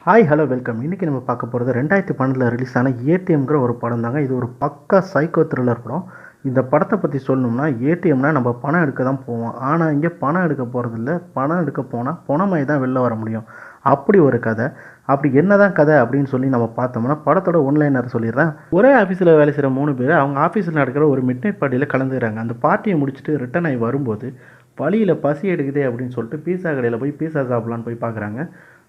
Hi hello welcome. இன்றைக்கி நம்ம பார்க்க போகிறது 2012 ரிலீஸ் ஆன ஏடிஎம்ங்கிற ஒரு படம் தாங்க. இது ஒரு பக்கா சைக்கோ த்ரில்லர் படம். இந்த படத்தை பற்றி சொல்லணும்னா, ஏடிஎம்னா நம்ம பணம் எடுக்க தான் போவோம். ஆனால் இங்கே பணம் எடுக்க போகிறதில்ல. பணம் எடுக்க போனால் பணமாய் தான் வெளில வர முடியும். அப்படி ஒரு கதை. அப்படி என்னதான் கதை அப்படின்னு சொல்லி நம்ம பார்த்தோம்னா, படத்தோட ஒன்லைனர் சொல்லிடுறேன். ஒரே ஆஃபீஸில் வேலை செய்கிற 3 பேர் அவங்க ஆஃபீஸில் நடக்கிற ஒரு மிட் நைட் பார்ட்டியில் கலந்துக்கிறாங்க. அந்த பார்ட்டியை முடிச்சுட்டு ரிட்டர்ன் ஆகி வரும்போது வழியில் பசி எடுக்குதே அப்படின்னு சொல்லிட்டு பீஸா கடையில் போய் பீஸா சாப்பிட்லான்னு போய் பார்க்குறாங்க.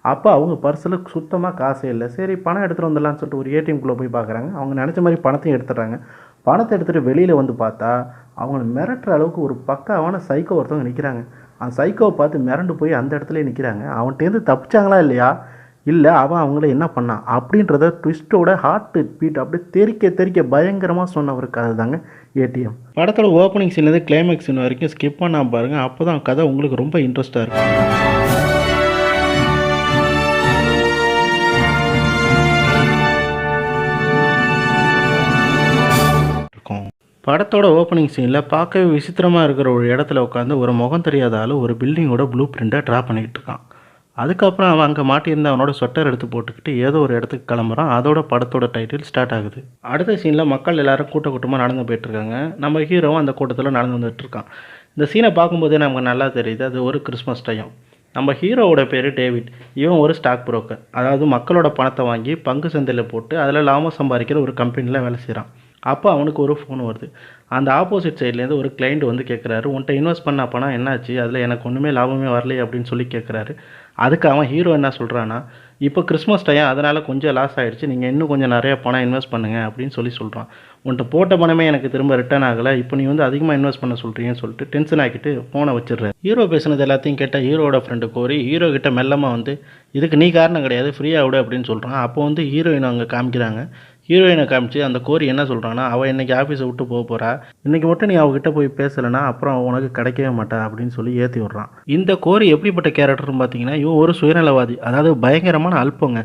அப்போ அவங்க பர்ஸில் சுத்தமாக காசே இல்லை. சரி பணம் எடுத்துகிட்டு வந்துடலான்னு சொல்லிட்டு ஒரு ஏடிஎம்குள்ளே போய் பார்க்குறாங்க. அவங்க நினச்ச மாதிரி பணத்தையும் எடுத்துடுறாங்க. பணத்தை எடுத்துகிட்டு வெளியில் வந்து பார்த்தா அவங்கள மிரட்டுற அளவுக்கு ஒரு பக்காவான சைக்கோ ஒருத்தவங்க நிற்கிறாங்க. அந்த சைக்கோவை பார்த்து மிரண்டு போய் அந்த இடத்துல நிற்கிறாங்க. அவன்கிட்டேருந்து தப்பிச்சாங்களா இல்லையா, இல்லை அவன் அவங்கள என்ன பண்ணான் அப்படின்றத ட்விஸ்ட்டோட ஹார்ட் பீட் அப்படியே தெறிக்க தெறிக்க பயங்கரமாக சொன்ன ஒரு கதை தாங்க ஏடிஎம். படத்தோட ஓப்பனிங் சீன்லேருந்து கிளைமேக்ஸ் சீன் வரைக்கும் ஸ்கிப் பண்ணாமல் பாருங்கள். அப்போ தான் கதை உங்களுக்கு ரொம்ப இன்ட்ரெஸ்ட்டாக இருக்கும். படத்தோட ஓப்பனிங் சீனில் பார்க்கவே விசித்திரமாக இருக்கிற ஒரு இடத்துல உட்காந்து ஒரு முகம் தெரியாத ஆள் ஒரு பில்டிங்கோட ப்ளூ பிரிண்ட்டை ட்ரா பண்ணிக்கிட்டு இருக்கான். அதுக்கப்புறம் அவன் அங்கே மாட்டியிருந்த அவனோட ஸ்வெட்டர் எடுத்து போட்டுக்கிட்டு ஏதோ ஒரு இடத்துக்கு கிளம்புறான். அதோட படத்தோட டைட்டில் ஸ்டார்ட் ஆகுது. அடுத்த சீனில் மக்கள் எல்லாரும் கூட்டமாக நடந்து போயிட்டுருக்காங்க. நம்ம ஹீரோவும் அந்த கூட்டத்தில் நடந்து வந்துட்டுருக்கான். இந்த சீனை பார்க்கும்போதே நமக்கு நல்லா தெரியுது அது ஒரு கிறிஸ்மஸ் டைம். நம்ம ஹீரோவோட பேர் டேவிட். இவன் ஒரு ஸ்டாக் புரோக்கர், அதாவது மக்களோட பணத்தை வாங்கி பங்கு சந்தையில் போட்டு அதில் லாபம் சம்பாதிக்கிற ஒரு கம்பெனியில் வேலை செய்கிறான். அப்போ அவனுக்கு ஒரு ஃபோன் வருது. அந்த ஆப்போசிட் சைட்லேருந்து ஒரு கிளைண்ட் வந்து கேட்குறாரு, உன்ட்ட இன்வெஸ்ட் பண்ண பணம் என்னாச்சு, அதில் எனக்கு ஒன்றுமே லாபமே வரலையே அப்படின்னு சொல்லி கேட்குறாரு. அதுக்கு அவன் ஹீரோ என்ன சொல்கிறான்னா, இப்போ கிறிஸ்மஸ் டைம் அதனால் கொஞ்சம் லாஸ் ஆகிடுச்சு, நீங்கள் இன்னும் கொஞ்சம் நிறையா பணம் இன்வெஸ்ட் பண்ணுங்கள் அப்படின்னு சொல்கிறான். உன்ட்ட போட்ட பணமே எனக்கு திரும்ப ரிட்டர்ன் ஆகலை, இப்போ நீ வந்து அதிகமாக இன்வெஸ்ட் பண்ண சொல்கிறீங்கன்னு சொல்லிட்டு டென்ஷன் ஆக்கிட்டு ஃபோனை வச்சிடுறாரு. ஹீரோ பேசுனது எல்லாத்தையும் கேட்ட ஹீரோட ஃப்ரெண்டு கோரி ஹீரோ கிட்ட மெல்லமாக வந்து, இதுக்கு நீ காரணம் கிடையாது, ஃப்ரீயாக விடு அப்படின்னு சொல்கிறான். அப்போ வந்து ஹீரோயின் அவங்க காமிக்கிறாங்க. ஹீரோயினை காமிச்சு அந்த கோரி என்ன சொல்கிறான்னா, அவள் இன்றைக்கி ஆஃபீஸை விட்டு போக போகிறா, இன்றைக்கி மட்டும் நீ அவகிட்ட போய் பேசலைன்னா அப்புறம் உனக்கு கிடைக்கவே மாட்டா அப்படின்னு சொல்லி ஏற்றி விட்றான். இந்த கோரி எப்படிப்பட்ட கேரக்டர்னு பார்த்தீங்கன்னா, இவன் ஒரு சுயநலவாதி, அதாவது பயங்கரமான அல்பங்க.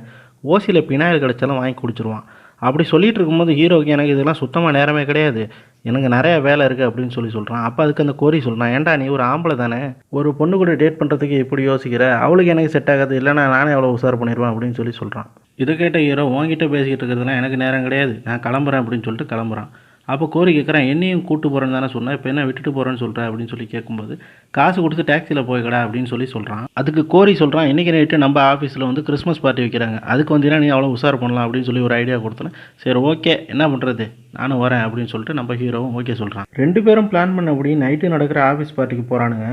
ஓசியில் பினாயில் கிடச்சாலும் வாங்கி குடிச்சிருவான். அப்படி சொல்லிட்டு இருக்கும்போது ஹீரோவுக்கு எனக்கு இதெல்லாம் சுத்தமாக நேரமே கிடையாது, எனக்கு நிறையா வேலை இருக்குது அப்படின்னு சொல்கிறான். அப்போ அதுக்கு அந்த கோரி சொல்கிறான், ஏன்டா நீ ஒரு ஆம்பளை தானே, ஒரு பொண்ணு கூட டேட் பண்ணுறதுக்கு எப்படி யோசிக்கிற, அவளுக்கு எனக்கு செட் ஆகாது, இல்லைனா நானே அவ்வளோ உசார் பண்ணிடுவேன் அப்படின்னு சொல்கிறான். இதை கேட்ட ஹீரோ, உங்ககிட்ட பேசிக்கிட்டு இருக்கிறதுலாம் எனக்கு நேரம் கிடையாது, நான் கிளம்புறேன் அப்படின்னு சொல்லிட்டு கிளம்புறான். அப்போ கோரி கேட்குறான், என்னையும் கூட்டு போகிறேன்னு தானே சொன்னேன், இப்போ என்ன விட்டுட்டு போகிறேன்னு சொல்கிறேன் அப்படின்னு சொல்லி கேட்கும்போது, காசு கொடுத்து டாக்ஸியில் போய்க்கடா அப்படின்னு சொல்கிறான். அதுக்கு கோரி சொல்கிறான், இன்றைக்கி நைட்டு நம்ம ஆஃபீஸில் வந்து கிறிஸ்மஸ் பார்ட்டி வைக்கிறாங்க, அதுக்கு வந்தீங்கன்னா நீ அவ்வளோ உஷார் பண்ணலாம் அப்படின்னு சொல்லி ஒரு ஐடியா கொடுத்தேன். சரி ஓகே என்ன பண்ணுறது, நானும் வரேன் அப்படின்னு சொல்லிட்டு நம்ம ஹீரோவும் ஓகே சொல்கிறான். 2 பேரும் பிளான் பண்ணபடி நைட்டு நடக்கிற ஆஃபீஸ் பார்ட்டிக்கு போகிறானுங்க.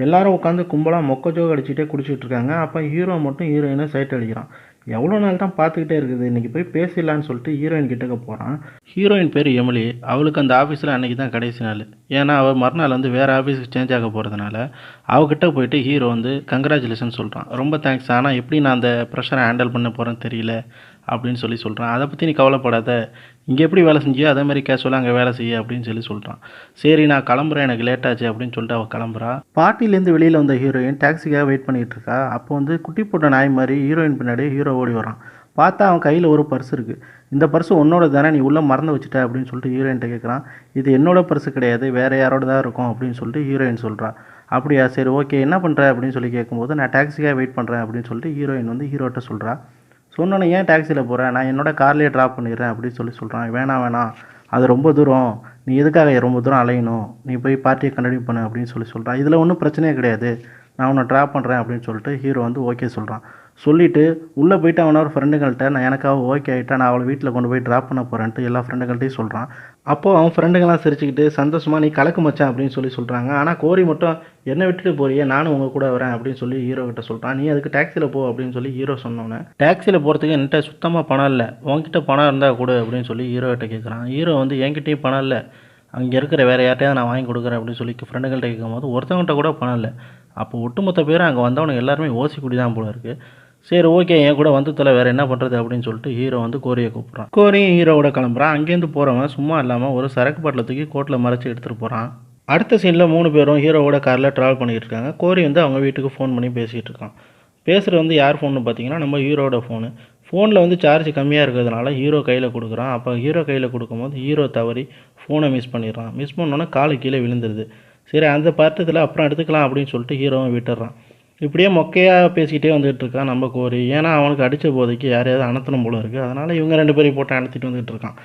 எல்லாரும் உட்காந்து கும்பலாக மொக்கஜோ அடிச்சுட்டே குடிச்சிட்டு இருக்காங்க. அப்போ ஹீரோ மட்டும் ஹீரோயினை சைட் அடிக்கிறான். எவ்வளோ நாள் தான் பார்த்துக்கிட்டே இருக்குது, இன்றைக்கி போய் பேசிடலான்னு சொல்லிட்டு ஹீரோயின் கிட்டக்க போகிறான். ஹீரோயின் பேர் எமிலி. அவளுக்கு அந்த ஆஃபீஸில் அன்றைக்கி தான் கடைசி நாள். ஏன்னா அவள் மறுநாள் வந்து வேறு ஆஃபீஸுக்கு சேஞ்ச் ஆக போகிறதுனால அவகிட்ட போயிட்டு ஹீரோ வந்து கங்க்ராச்சுலேஷன் சொல்கிறான். ரொம்ப தேங்க்ஸ், ஆனால் எப்படி நான் அந்த ப்ரெஷரை ஹேண்டில் பண்ண போகிறேன்னு தெரியல அப்படின்னு சொல்கிறான். அதை பற்றி நீ கவலைப்படாத, இங்கே எப்படி வேலை செஞ்சியோ அதே மாதிரி கேஷுவலாக அங்கே வேலை செய்ய அப்படின்னு சொல்கிறான். சரி நான் கிளம்புறேன், எனக்கு லேட் ஆச்சு அப்படின்னு சொல்லிட்டு அவள் கிளம்புறா. பார்ட்டிலேருந்து வெளியில் வந்த ஹீரோயின் டாக்ஸிக்காக வெயிட் பண்ணிகிட்டு இருக்கா. அப்போ வந்து குட்டி போட்ட நாய் மாதிரி ஹீரோயின் பின்னாடி ஹீரோ ஓடி வரான். பார்த்தா அவன் கையில் ஒரு பர்ஸ் இருக்குது. இந்த பர்ஸு உன்னோட தானே, நீ உள்ளே மறந்து வச்சுட்ட அப்படின்னு சொல்லிட்டு ஹீரோயின்ட்ட கேட்குறான். இது என்னோட பர்ஸு கிடையாது, வேறு யாரோட தான் இருக்கும் அப்படின்னு சொல்லிட்டு ஹீரோயின் சொல்கிறான். அப்படியா, சரி ஓகே என்ன பண்ணுற அப்படின்னு சொல்லி கேட்கும்போது, நான் டாக்ஸிக்காக வெயிட் பண்ணுறேன் அப்படின்னு சொல்லிட்டு ஹீரோயின் வந்து ஹீரோட்ட சொல்கிறா. சொன்னோன்னே, ஏன் டாக்ஸியில் போகிறேன், நான் என்னோட கார்லேயே ட்ராப் பண்ணிடுறேன் அப்படின்னு சொல்கிறான். வேணாம் அது ரொம்ப தூரம், நீ எதுக்காக ரொம்ப தூரம் அலையணும், நீ போய் பார்ட்டியை கண்டினியூ பண்ணு அப்படின்னு சொல்கிறான். இதில் ஒன்றும் பிரச்சனையே கிடையாது, நான் உன்னை ட்ராப் பண்ணுறேன் அப்படின்னு சொல்லிட்டு ஹீரோ வந்து ஓகே சொல்கிறான். சொல்லிவிட்டு உள்ளே போயிட்டு அவனோட ஃப்ரெண்டுங்கள்கிட்ட, நான் எனக்காக ஓகே ஆகிட்டா நான் அவளை வீட்டில் கொண்டு போய் ட்ராப் பண்ண போகிறேன்ட்டு எல்லா ஃப்ரெண்டுங்கள்ட்டையும் சொல்கிறான். அப்போது அவன் ஃப்ரெண்டுங்கள்லாம் சிரிச்சுக்கிட்டு சந்தோஷமாக நீ கலக்கு மச்சான் அப்படின்னு சொல்கிறாங்க. ஆனால் கோரி மட்டும், என்னை விட்டுட்டு போறியே, நானும் உங்கள் கூட வரேன் அப்படின்னு சொல்லி ஹீரோ கிட்ட சொல்கிறான். நீ அதுக்கு டாக்ஸியில் போ அப்படின்னு சொல்லி ஹீரோ சொன்னோன்னே, டாக்ஸியில் போகிறதுக்கு என்கிட்ட சுத்தமாக பணம் இல்லை, உங்ககிட்ட பணம் இருந்தால் கொடு அப்படின்னு சொல்லி ஹீரோ கிட்ட கேட்குறான். ஹீரோ வந்து என்கிட்டையும் பணம் இல்லை, அங்கே இருக்கிற வேறு யார்ட்டையாவது நான் வாங்கி கொடுக்குறேன் அப்படின்னு சொல்லி ஃப்ரெண்டுகள்கிட்ட கேட்கும்போது ஒருத்தவங்கள்ட்ட கூட பணம் இல்லை. அப்போ ஒட்டுமொத்த பேரும் அங்கே வந்தவனுக்கு எல்லாருமே ஓசி குடி தான் போல இருக்குது. சரி ஓகே என் கூட வந்து தொலை, வேறு என்ன பண்ணுறது அப்படின்னு சொல்லிட்டு ஹீரோ வந்து கோரியை கூப்பிட்றான். கோரியும் ஹீரோவோட கிளம்புறான். அங்கேருந்து போகிறவன் சும்மா இல்லாமல் ஒரு சரக்கு பாட்டில் தூக்கி கோட்டில் மறைச்சி எடுத்துகிட்டு போகிறான். அடுத்த சீனில் 3 பேரும் ஹீரோவோட காரில் ட்ராவல் பண்ணிகிட்டு இருக்காங்க. கோரி வந்து அவங்க வீட்டுக்கு ஃபோன் பண்ணி பேசிகிட்டு இருக்கான். பேசுகிறது வந்து யார் ஃபோன்னு பார்த்தீங்கன்னா நம்ம ஹீரோட ஃபோனு. ஃபோனில் வந்து சார்ஜ் கம்மியாக இருக்கிறதுனால ஹீரோ கையில் கொடுக்குறான். அப்போ ஹீரோ கையில் கொடுக்கும்போது ஹீரோ தவறி ஃபோனை மிஸ் பண்ணிடுறான். மிஸ் பண்ணோன்னே காலு கீழே விழுந்துருது. சரி அந்த பட்டத்தில் அப்புறம் எடுத்துக்கலாம் அப்படின்னு சொல்லிட்டு ஹீரோவை விட்டுடுறான். இப்படியே மொக்கையாக பேசிக்கிட்டே வந்துகிட்டு இருக்கான் நம்ம கோரி. ஏன்னா அவனுக்கு அடித்த போதைக்கு யாரையாவது அனத்தணும் போல இருக்குது. அதனால் இவங்க 2 பேரையும் போட்டு அனத்திட்டு வந்துகிட்டு இருக்கான்.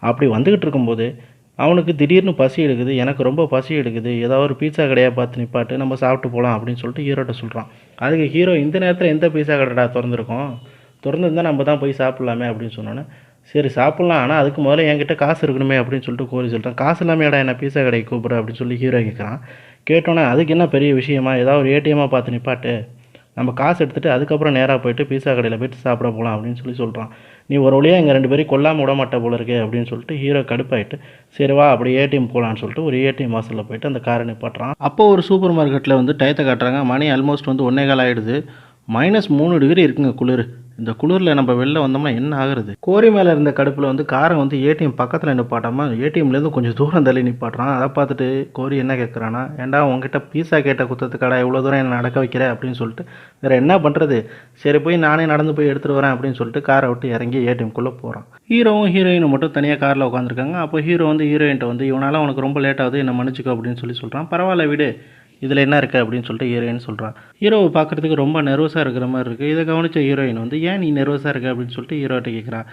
அப்படி வந்துக்கிட்டு இருக்கும்போது அவனுக்கு திடீர்னு பசி எடுக்குது. எனக்கு ரொம்ப பசி எடுக்குது. ஏதாவது ஒரு பீஸா கடையாக பார்த்து நிப்பாட்டு, நம்ம சாப்பிட்டு போகலாம் அப்படின்னு சொல்லிட்டு ஹீரோட்ட சொல்கிறான். அதுக்கு ஹீரோ, இந்த நேரத்தில் எந்த பீஸா கடைடா திறந்துருக்கோம், திறந்துருந்தால் நம்ம தான் போய் சாப்பிட்லாமே அப்படின்னு சொன்னோன்னே, சரி சாப்பிட்லாம், ஆனால் அதுக்கு முதல்ல என்கிட்ட காசு இருக்கணுமே அப்படின்னு சொல்லிட்டு கோரி சொல்கிறான். காசு இல்லாமேடா என்ன பீஸா கடைக்கு கூப்பிட்ற அப்படின்னு சொல்லி ஹீரோ கேட்குறான். கேட்டோன்னே, அதுக்கு என்ன பெரிய விஷயமா, ஏதாவது ஒரு ஏடிஎம்மாக பார்த்து நிப்பாட்டு, நம்ம காசு எடுத்துகிட்டு அதுக்கப்புறம் நேராக போயிட்டு பீஸா கடையில் போய்ட்டு சாப்பிட போகலாம் அப்படின்னு சொல்லி சொல்கிறான். நீ ஒரு வழியாக எங்கள் 2 பேரையும் கொல்லாமல் விட மாட்டே போல இருக்கே அப்படின்னு சொல்லிட்டு ஹீரோ கடுப்பாயிட்டு, சரி வா அப்படி ஏடிஎம் போகலான்னு சொல்லிட்டு ஒரு ஏடிஎம் வாசலில் போயிட்டு அந்த காரை நிப்பாட்டுறான். அப்போ ஒரு சூப்பர் மார்க்கெட்டில் வந்து டயத்தை காட்டுறாங்க. மணி ஆல்மோஸ்ட் வந்து 1:15 ஆகிடுது. -3 டிகிரி இருக்குங்க குளிர். இந்த குளிரில் நம்ம வெளில வந்தோம்னா என்ன ஆகுறது? கோரி மேலே இருந்த கடுப்பில் வந்து காரை வந்து ஏடிஎம் பக்கத்தில் நிப்பாட்டாமல் ஏடிஎம்லேருந்து கொஞ்சம் தூரம் தள்ளி நிப்பாட்டுறான். அதை பார்த்துட்டு கோரி என்ன கேட்குறான்னா, ஏன்டா உங்ககிட்ட பீஸா கேட்ட குத்தத்துக்காடா இவ்வளோ தூரம் என்ன நடக்க வைக்கிற அப்படின்னு சொல்லிட்டு, வேறு என்ன பண்ணுறது, சரி போய் நானே நடந்து போய் எடுத்துகிட்டு வரேன் அப்படின்னு சொல்லிட்டு காரை விட்டு இறங்கி ஏடிஎம்குள்ளே போகிறான். ஹீரோவும் ஹீரோயினும் மட்டும் தனியாக காரில் உட்காந்துருக்காங்க. அப்போ ஹீரோ வந்து ஹீரோயின்ட்ட வந்து, இவனால் உனக்கு ரொம்ப லேட் ஆகுது, என்னை மன்னிச்சிக்கோ அப்படின்னு சொல்லி சொல்கிறான். பரவாயில்ல விடு, இதில் என்ன இருக்குது அப்படின்னு சொல்லிட்டு ஹீரோயின் சொல்கிறான். ஹீரோவை பார்க்குறதுக்கு ரொம்ப நர்வஸாக இருக்கிற மாதிரி இருக்குது. இதை கவனித்த ஹீரோயின் வந்து, ஏன் நீ நர்வஸாக இருக்க அப்படின்னு சொல்லிட்டு ஹீரோட்ட கேட்குறான்.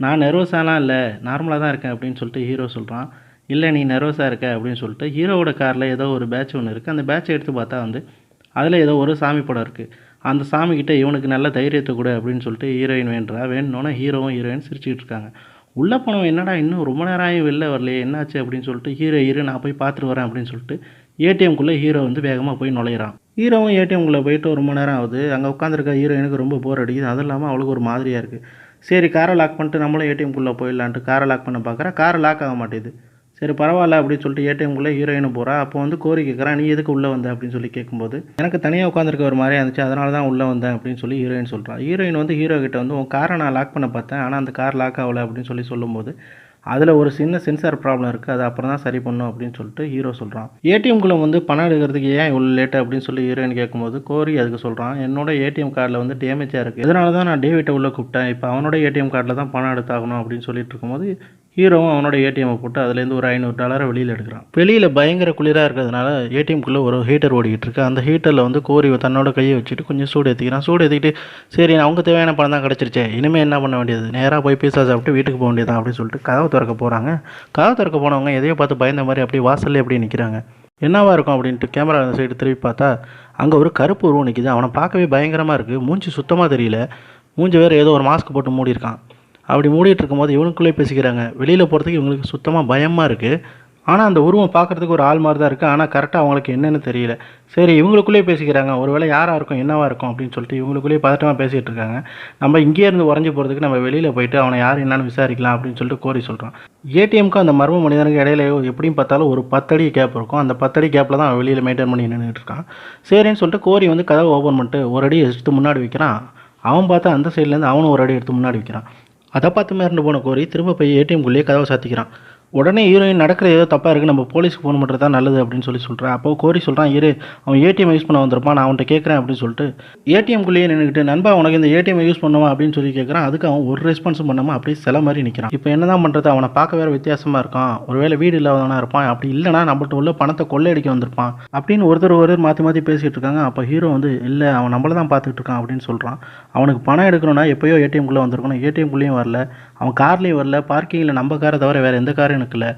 நான் நர்வஸாலாம் இல்லை, நார்மலாக தான் இருக்கேன் அப்படின்னு சொல்லிட்டு ஹீரோ சொல்கிறான். இல்லை நீ நர்வஸாக இருக்க அப்படின்னு சொல்லிட்டு ஹீரோவோட காரில் ஏதோ ஒரு பேட்ச் ஒன்று இருக்குது. அந்த பேட்சை எடுத்து பார்த்தா வந்து அதில் ஏதோ ஒரு சாமி படம் இருக்குது. அந்த சாமிக்கிட்ட இவனுக்கு நல்ல தைரியத்தை கொடு அப்படின்னு சொல்லிட்டு ஹீரோயின் வேணுன்னோன்னே ஹீரோவும் ஹீரோயின் சிரிச்சுக்கிட்டு இருக்காங்க. உள்ளே போனவன், என்னடா இன்னும் ரொம்ப நேரம் ஆகி வெளில வரலையே, என்னாச்சு அப்படின்னு சொல்லிட்டு ஹீரோ நான் போய் பார்த்துட்டு வரேன் அப்படின்னு சொல்லிட்டு ஏடிஎம்குள்ளே ஹீரோ வந்து வேகமாக போய் நுழையிறான். ஹீரோவும் ஏடிஎம்குள்ளே போயிட்டு ரொம்ப நேரம் ஆகுது. அங்கே உட்காந்துருக்க ஹீரோயினுக்கு ரொம்ப போர் அடிக்குது. அதுவும் இல்லாமல் அவளுக்கு ஒரு மாதிரியாக இருக்குது. சரி காரை லாக் பண்ணிட்டு நம்மளும் ஏடிஎம்குள்ளே போயிடலான்ட்டு காரை லாக் பண்ண பார்க்குறா. காரை லாக் ஆக மாட்டேது. சரி பரவாயில்ல அப்படின்னு சொல்லிட்டு ஏடிஎம்குள்ளே ஹீரோயினும் போகிறா. அப்போ வந்து கோரி கேட்குறான், நீ எதுக்கு உள்ளே வந்த அப்படின்னு சொல்லி கேட்கும்போது, எனக்கு தனியாக உட்காந்துருக்க ஒரு மாதிரியாக இருந்துச்சு, அதனால தான் உள்ளே வந்தேன் அப்படின்னு சொல்லி ஹீரோயின் சொல்கிறான். ஹீரோயின் வந்து ஹீரோ கிட்ட வந்து, உன் காரை நான் லாக் பண்ண பார்த்தேன், ஆனால் அந்த கார் லாக் ஆகலை அப்படின்னு சொல்லி சொல்லும்போது, அதில் ஒரு சின்ன சென்சார் ப்ராப்ளம் இருக்குது, அது அப்புறம் தான் சரி பண்ணும் அப்படின்னு சொல்லிட்டு ஹீரோ சொல்கிறான். ஏடிஎம்குள்ளே வந்து பணம் எடுக்கிறதுக்கு ஏன் இவ்வளோ லேட்டு அப்படின்னு சொல்லி ஹீரோயின் கேட்கும்போது கோரி அதுக்கு சொல்கிறான், என்னோட ஏடிஎம் கார்டில் வந்து டேமேஜாக இருக்குது, இதனால தான் நான் டேவிட்டை உள்ளே கூப்பிட்டேன், இப்போ அவனோட ஏடிஎம் கார்டில் தான் பணம் எடுத்தாகணும் அப்படின்னு சொல்லிட்டு இருக்கும்போது ஹீரோவும் அவனோட ஏடிஎம்மை போட்டு அதுலேருந்து ஒரு $500 வெளியில் எடுக்கிறான். வெளியில் பயங்கர குளிராக இருக்கிறதுனால ஏடிஎம்குள்ளே ஒரு ஹீட்டர் ஓடிக்கிட்டு இருக்கு. அந்த ஹீட்டரில் வந்து கோரி தன்னோட கையை வச்சுட்டு கொஞ்சம் சூடு ஏற்றிக்கிறான். சூடு ஏற்றிக்கிட்டு, சரி அவங்க தேவையான பணம் தான் கிடச்சிருச்சே, இனிமேல் என்ன பண்ண வேண்டியது, நேராக போய் பீஸா சாப்பிட்டு வீட்டுக்கு போக வேண்டியதான் அப்படின்னு சொல்லிட்டு கதவை திறக்க போகிறாங்க. கதவை திறக்க போனவங்க எதையோ பார்த்து பயந்த மாதிரி அப்படியே வாசல்லே அப்படியே நிற்கிறாங்க. என்னவா இருக்கும் அப்படின்ட்டு கேமரா அந்த சைடு திரும்பி பார்த்தா அங்கே ஒரு கருப்பு உருவம் நிற்கிது. அவனை பார்க்கவே பயங்கரமாக இருக்குது. மூஞ்சி சுத்தமாக தெரியல. மூஞ்சி வேறு ஏதோ ஒரு மாஸ்க் போட்டு மூடியிருக்கான். அப்படி மூடிட்டு இருக்கும்போது இவனுக்குள்ளே பேசிக்கிறாங்க. வெளியில் போகிறதுக்கு இவங்களுக்கு சுத்தமாக பயமாக இருக்குது. ஆனால் அந்த உருவம் பார்க்குறதுக்கு ஒரு ஆள் மாதிரி தான் இருக்குது. ஆனால் கரெக்டாக அவங்களுக்கு என்னென்னு தெரியல. சரி இவங்களுக்குள்ளே பேசிக்கிறாங்க, ஒருவேளை யாராக இருக்கும் என்னவாக இருக்கும் அப்படின்னு சொல்லிட்டு இவங்களுக்குள்ளேயே பதட்டமாக பேசிகிட்டு இருக்காங்க. நம்ம இங்கே இருந்து உறைஞ்சி போகிறதுக்கு நம்ம வெளியில் போயிட்டு அவனை யார் என்னன்னு விசாரிக்கலாம் அப்படின்னு சொல்லிட்டு கோரி சொல்கிறான். ஏடிஎம்க்கு அந்த மர்ம மனிதனுக்கு இடையில எப்படியும் பார்த்தாலும் ஒரு 10 அடி கேப் இருக்கும். அந்த 10 அடி கேப்பில் தான் அவன் வெளியில் மெயின்டைன் பண்ணி நின்றுட்டு இருக்கான். சரின்னு சொல்லிட்டு கோரி வந்து கதவை ஓப்பன் பண்ணிட்டு ஒரு அடி எடுத்து முன்னாடி வைக்கிறான். அவன் பார்த்தா அந்த சைட்லேருந்து அவனும் ஒரு அடி எடுத்து முன்னாடி வைக்கிறான். அதை பார்த்து மிரண்டு போன கோரி திரும்ப போய் ஏடிஎம்குள்ளேயே கதவை சாத்திக்கிறான். உடனே ஹீரோயின், நடக்கிறது ஏதோ தப்பாக இருக்குது, நம்ம போலீஸுக்கு ஃபோன் பண்ணுறது தான் நல்லது அப்படின்னு சொல்லி சொல்கிறான். அப்போ கோரி சொல்கிறான், இரு அவன் ஏடிஎம் யூஸ் பண்ண வந்திருப்பான், நான் அவன்கிட்ட கேட்குறேன் அப்படின்னு சொல்லிட்டு ஏடிஎம்குள்ளேயே நின்றுக்கிட்டு, நண்பா உனக்கு இந்த ஏடிஎம் யூஸ் பண்ணுவான் அப்படின்னு சொல்லி கேட்குறான். அதுக்கு அவன் ஒரு ரெஸ்பான்ஸும் பண்ணாமல் அப்படியே சில மாதிரி நிற்கிறான். இப்போ என்ன தான் பண்ணுறது, அவனை பார்க்க வேறு வித்தியாசமாக இருக்கான், ஒருவேளை வீடு இல்லாதவனாக இருப்பான், அப்படி இல்லைனா நம்மள்ட்ட உள்ள பணத்தை கொள்ளையடிக்க வந்திருப்பான் அப்படின்னு ஒருத்தர் மாற்றி மாற்றி பேசிகிட்டு இருக்காங்க. அப்போ ஹீரோ வந்து, இல்லை அவன் நம்மளை தான் பார்த்துக்கிட்டு இருக்கான் அப்படின்னு சொல்கிறான். அவனுக்கு பணம் எடுக்கணும்னா எப்போயோ ஏடிஎம்குள்ளே வந்திருக்கணும், ஏடிஎம்குள்ளேயும் வரல, அவன் கார்லேயும் வரல, பார்க்கிங்கில் நம்ம காரை தவிர வேறு எந்த காரும் எனக்கு இல்லை,